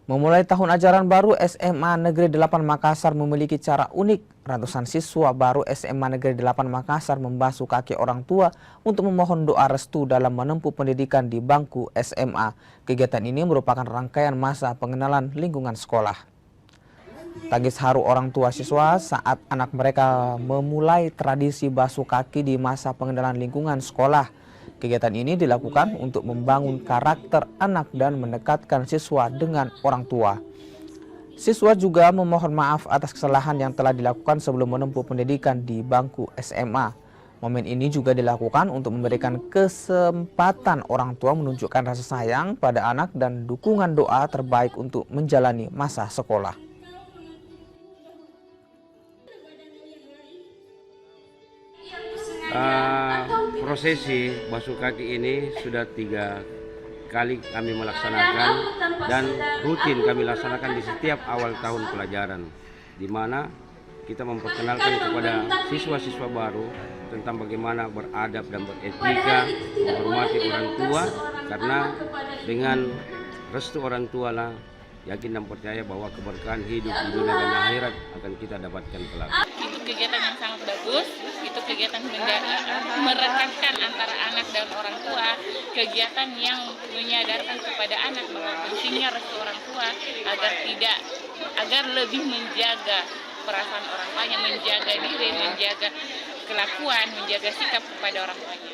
Memulai tahun ajaran baru, SMA Negeri 8 Makassar memiliki cara unik. Ratusan siswa baru SMA Negeri 8 Makassar membasuh kaki orang tua untuk memohon doa restu dalam menempuh pendidikan di bangku SMA. Kegiatan ini merupakan rangkaian masa pengenalan lingkungan sekolah. Tangis haru orang tua siswa saat anak mereka memulai tradisi basuh kaki di masa pengenalan lingkungan sekolah. Kegiatan ini dilakukan untuk membangun karakter anak dan mendekatkan siswa dengan orang tua. Siswa juga memohon maaf atas kesalahan yang telah dilakukan sebelum menempuh pendidikan di bangku SMA. Momen ini juga dilakukan untuk memberikan kesempatan orang tua menunjukkan rasa sayang pada anak dan dukungan doa terbaik untuk menjalani masa sekolah. Prosesi basuh kaki ini sudah 3 kali kami melaksanakan dan rutin kami laksanakan di setiap awal tahun pelajaran, di mana kita memperkenalkan kepada siswa-siswa baru tentang bagaimana beradab dan beretika, menghormati orang tua, karena dengan restu orang tua lah yakin dan percaya bahwa keberkahan hidup di dunia dan akhirat akan kita dapatkan kelak. Itu kegiatan yang sangat bagus, itu kegiatan merekatkan antara anak dan orang tua, kegiatan yang menyadarkan kepada anak bahwa pentingnya restu orang tua agar lebih menjaga perasaan orang tuanya, menjaga diri, menjaga kelakuan, menjaga sikap kepada orang tuanya.